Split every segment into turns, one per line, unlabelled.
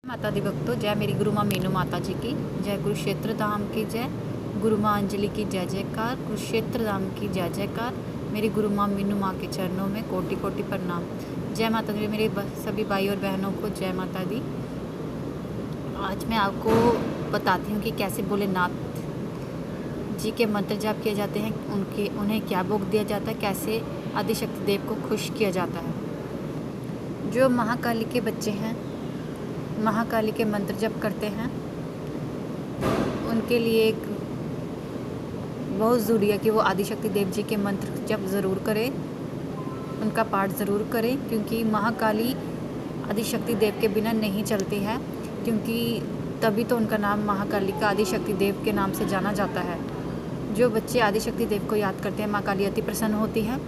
माता दी भक्तों, जय मेरी गुरु माँ मीनू माता जी की जय, कुरुक्षेत्र धाम की जय, गुरु माँ अंजलि की जय जयकार, कुरुक्षेत्र धाम की जय जयकार। मेरी गुरु माँ मीनू माँ के चरणों में कोटि कोटि प्रणाम। जय माता दी। मेरे सभी भाई और बहनों को जय माता दी। आज मैं आपको बताती हूँ कि कैसे भोलेनाथ जी के मंत्र जाप किए जाते हैं, उन्हें क्या भोग दिया जाता है, कैसे आदिशक्ति देव को खुश किया जाता है। जो महाकाली के बच्चे हैं, महाकाली के मंत्र जप करते हैं, उनके लिए एक बहुत ज़रूरी है कि वो आदिशक्ति देव जी के मंत्र जप ज़रूर करें, उनका पाठ ज़रूर करें, क्योंकि महाकाली आदिशक्ति देव के बिना नहीं चलती है, क्योंकि तभी तो उनका नाम महाकाली का आदिशक्ति देव के नाम से जाना जाता है। जो बच्चे आदिशक्ति देव को याद करते हैं, माँ काली अति प्रसन्न होती है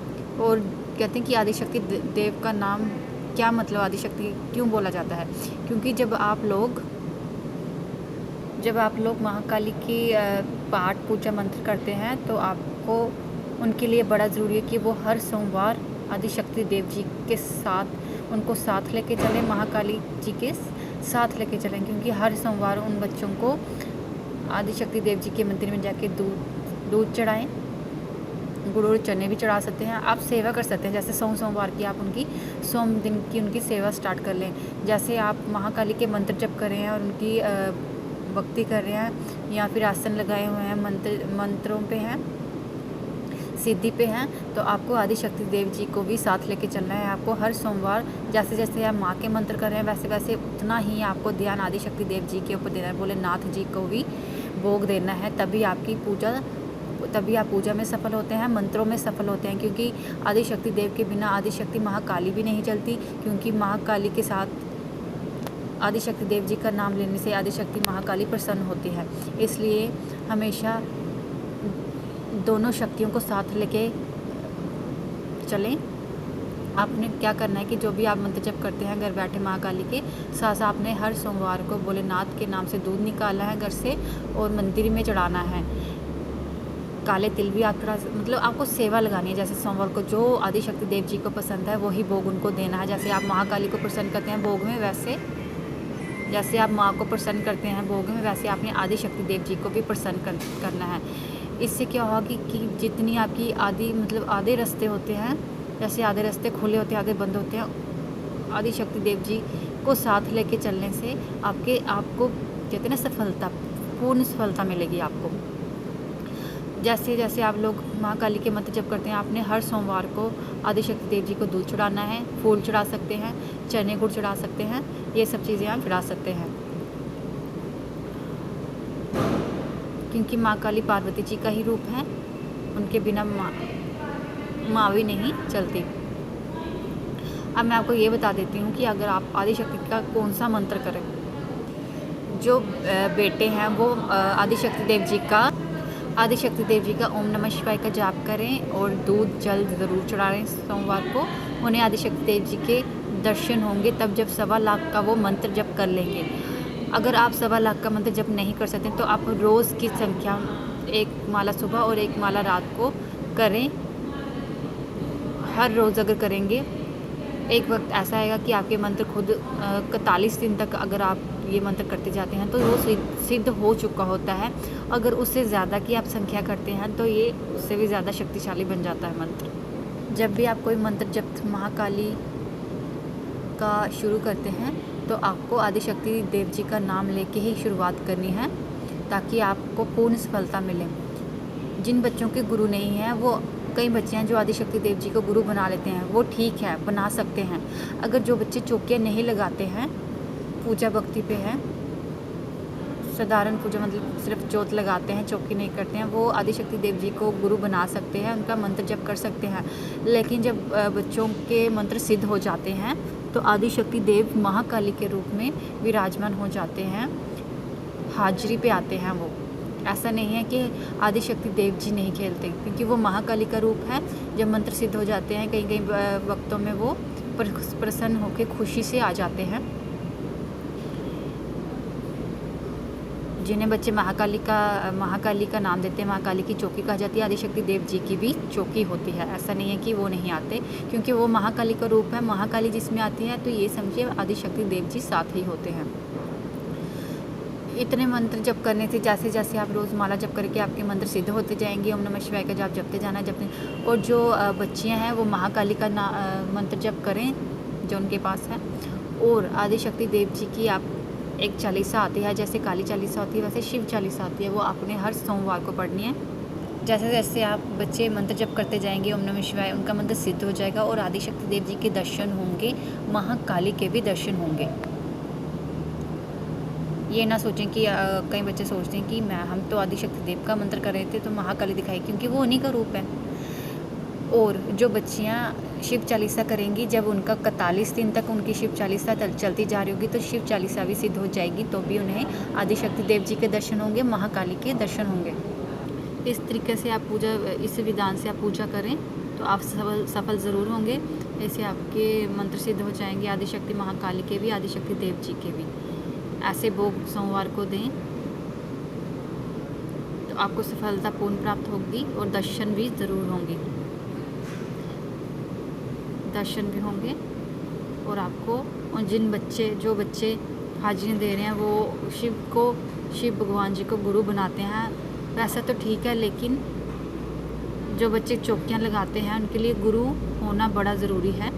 और कहते हैं कि आदिशक्ति देव का नाम क्या मतलब, आदिशक्ति क्यों बोला जाता है, क्योंकि जब आप लोग महाकाली की पाठ पूजा मंत्र करते हैं तो आपको उनके लिए बड़ा ज़रूरी है कि वो हर सोमवार आदिशक्ति देव जी के साथ उनको साथ लेके चलें, महाकाली जी के साथ लेके चलें, क्योंकि हर सोमवार उन बच्चों को आदिशक्ति देव जी के मंदिर में जाके दूध चढ़ाएं, गुड़ और चने भी चढ़ा सकते हैं। आप सेवा कर सकते हैं, जैसे सोमवार की आप उनकी दिन की उनकी सेवा स्टार्ट कर लें। जैसे आप महाकाली के मंत्र जप कर रहे हैं और उनकी भक्ति कर रहे हैं, या फिर आसन लगाए हुए हैं, मंत्रों पे हैं, सिद्धि पे हैं, तो आपको आदिशक्ति देव जी को भी साथ लेके चलना है। आपको हर सोमवार जैसे जैसे आप माँ के मंत्र कर रहे हैं, वैसे वैसे उतना ही आपको ध्यान आदिशक्ति देव जी के ऊपर देना है, भोलेनाथ जी को भी भोग देना है, तभी आप पूजा में सफल होते हैं, मंत्रों में सफल होते हैं। क्योंकि आदिशक्ति देव के बिना आदिशक्ति महाकाली भी नहीं चलती, क्योंकि महाकाली के साथ आदिशक्ति देव जी का नाम लेने से आदिशक्ति महाकाली प्रसन्न होती है। इसलिए हमेशा दोनों शक्तियों को साथ लेके चलें। आपने क्या करना है कि जो भी आप मंत्र जप करते हैं घर बैठे महाकाली के साथ, आपने हर सोमवार को भोलेनाथ के नाम से दूध निकालना है घर से और मंदिर में चढ़ाना है। काले तिल भी आप मतलब आपको सेवा लगानी है। जैसे सोमवार को जो आदिशक्ति देव जी को पसंद है वही भोग उनको देना है। जैसे आप महाकाली को प्रसन्न करते हैं भोग में, वैसे जैसे आप माँ को प्रसन्न करते हैं भोग में, वैसे आपने आदिशक्ति देव जी को भी प्रसन्न करना है। इससे क्या होगा कि जितनी आपकी आधे रास्ते होते हैं, जैसे आधे रास्ते खुले होते हैं, आधे बंद होते हैं, आदिशक्ति देव जी को साथ लेके चलने से आपको कहते हैं ना सफलता, पूर्ण सफलता मिलेगी आपको। जैसे जैसे आप लोग महाकाली के मंत्र जप करते हैं, आपने हर सोमवार को आदिशक्ति देव जी को दूध चढ़ाना है, फूल चढ़ा सकते हैं, चने गुड़ चढ़ा सकते हैं, ये सब चीज़ें आप चढ़ा सकते हैं, क्योंकि माँ काली पार्वती जी का ही रूप है, उनके बिना माँ भी नहीं चलती। अब मैं आपको ये बता देती हूँ कि अगर आप आदिशक्ति का कौन सा मंत्र करें। जो बेटे हैं वो आदिशक्ति देव जी का ओम नमः शिवाय का जाप करें और दूध जल ज़रूर चढ़ाएं सोमवार को। उन्हें आदिशक्ति देव जी के दर्शन होंगे तब जब 1.25 लाख का वो मंत्र जप कर लेंगे। अगर आप 1.25 लाख का मंत्र जप नहीं कर सकते तो आप रोज़ की संख्या 1 माला सुबह और 1 माला रात को करें। हर रोज़ अगर करेंगे, एक वक्त ऐसा आएगा कि आपके मंत्र खुद 41 दिन तक अगर आप ये मंत्र करते जाते हैं तो वो सिद्ध हो चुका होता है। अगर उससे ज़्यादा की आप संख्या करते हैं तो ये उससे भी ज़्यादा शक्तिशाली बन जाता है मंत्र। जब भी आप कोई मंत्र जप महाकाली का शुरू करते हैं तो आपको आदिशक्ति देव जी का नाम लेके ही शुरुआत करनी है, ताकि आपको पूर्ण सफलता मिले। जिन बच्चों के गुरु नहीं हैं, वो कई बच्चे हैं जो आदिशक्ति देव जी को गुरु बना लेते हैं, वो ठीक है, बना सकते हैं। अगर जो बच्चे चौकियाँ नहीं लगाते हैं, पूजा भक्ति पे हैं, साधारण पूजा मतलब सिर्फ जोत लगाते हैं, चौकी नहीं करते हैं, वो आदिशक्ति देव जी को गुरु बना सकते हैं, उनका मंत्र जप कर सकते हैं। लेकिन जब बच्चों के मंत्र सिद्ध हो जाते हैं तो आदिशक्ति देव महाकाली के रूप में विराजमान हो जाते हैं, हाजिरी पे आते हैं वो। ऐसा नहीं है कि आदिशक्ति देव जी नहीं खेलते, क्योंकि वो महाकाली का रूप है। जब मंत्र सिद्ध हो जाते हैं, कई वक्तों में वो प्रसन्न होकर खुशी से आ जाते हैं। जिन्हें बच्चे महाकाली का नाम देते हैं, महाकाली की चौकी कहा जाती है, आदिशक्ति देव जी की भी चौकी होती है। ऐसा नहीं है कि वो नहीं आते, क्योंकि वो महाकाली का रूप है। महाकाली जिसमें आती है तो ये समझिए आदिशक्ति देव जी साथ ही होते हैं। इतने मंत्र जप करने से जैसे जैसे आप रोज़ माला जप करके आपके मंत्र सिद्ध होते जाएंगे। ओम नमः शिवाय का जाप जपते जाना जपते। और जो बच्चियां हैं वो महाकाली का मंत्र जप करें जो उनके पास है। और आदिशक्ति देव जी की आप एक चालीसा आती है, जैसे काली चालीसा होती है वैसे शिव चालीसा आती है, वो आपने हर सोमवार को पढ़नी है। जैसे जैसे आप बच्चे मंत्र जप करते जाएंगे ओम नमः शिवाय, उनका मंत्र सिद्ध हो जाएगा और आदिशक्ति देव जी के दर्शन होंगे, महाकाली के भी दर्शन होंगे। ये ना सोचें कि कई बच्चे सोचते हैं कि हम तो आदिशक्ति देव का मंत्र कर रहे थे तो महाकाली दिखाई, क्योंकि वो उन्हीं का रूप है। और जो बच्चियाँ शिव चालीसा करेंगी, जब उनका 41 दिन तक उनकी शिव चालीसा चलती जा रही होगी तो शिव चालीसा भी सिद्ध हो जाएगी, तो भी उन्हें आदिशक्ति देव जी के दर्शन होंगे, महाकाली के दर्शन होंगे। इस तरीके से आप पूजा, इस विधान से आप पूजा करें तो आप सफल ज़रूर होंगे। ऐसे आपके मंत्र सिद्ध हो जाएंगे, आदिशक्ति महाकाली के भी, आदिशक्ति देव जी के भी। ऐसे भोग सोमवार को दें तो आपको सफलता पूर्ण प्राप्त होगी और दर्शन भी ज़रूर होंगे, दर्शन भी होंगे। और आपको, और जो बच्चे हाजिरी दे रहे हैं वो शिव भगवान जी को गुरु बनाते हैं, वैसा तो ठीक है, लेकिन जो बच्चे चौकियाँ लगाते हैं उनके लिए गुरु होना बड़ा ज़रूरी है।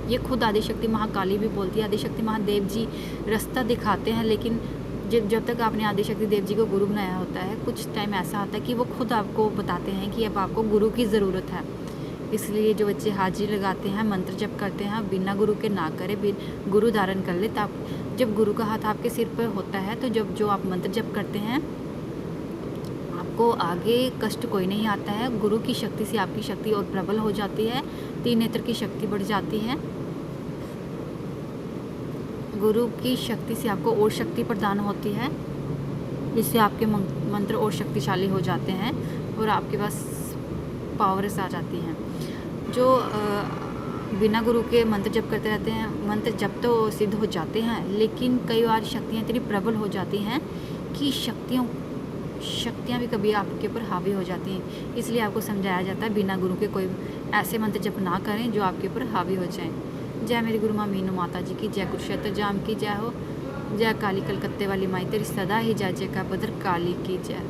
ये खुद आदिशक्ति महाकाली भी बोलती है। आदिशक्ति महादेव जी रास्ता दिखाते हैं, लेकिन जब तक आपने आदिशक्ति देव जी को गुरु बनाया होता है, कुछ टाइम ऐसा आता है कि वो खुद आपको बताते हैं कि अब आपको गुरु की ज़रूरत है। इसलिए जो बच्चे हाजिरी लगाते हैं, मंत्र जप करते हैं, बिना गुरु के ना करें, गुरु धारण कर ले। तब जब गुरु का हाथ आपके सिर पर होता है तो जो आप मंत्र जप करते हैं आपको आगे कष्ट कोई नहीं आता है। गुरु की शक्ति से आपकी शक्ति और प्रबल हो जाती है, 3 नेत्र की शक्ति बढ़ जाती है। गुरु की शक्ति से आपको और शक्ति प्रदान होती है, जिससे आपके मंत्र और शक्तिशाली हो जाते हैं और आपके पास पावर्स आ जाती हैं। जो बिना गुरु के मंत्र जप करते रहते हैं, मंत्र जप तो सिद्ध हो जाते हैं, लेकिन कई बार शक्तियाँ इतनी प्रबल हो जाती हैं कि शक्तियाँ भी कभी आपके ऊपर हावी हो जाती हैं। इसलिए आपको समझाया जाता है बिना गुरु के कोई ऐसे मंत्र जप ना करें जो आपके ऊपर हावी हो जाएं। जय मेरी गुरु माँ मीनू माता जी की, जय कुरुक्षेत्र जाम की जय हो, जय काली कलकत्ते वाली माई तेरी सदा ही जय, जय का बदर काली की जय।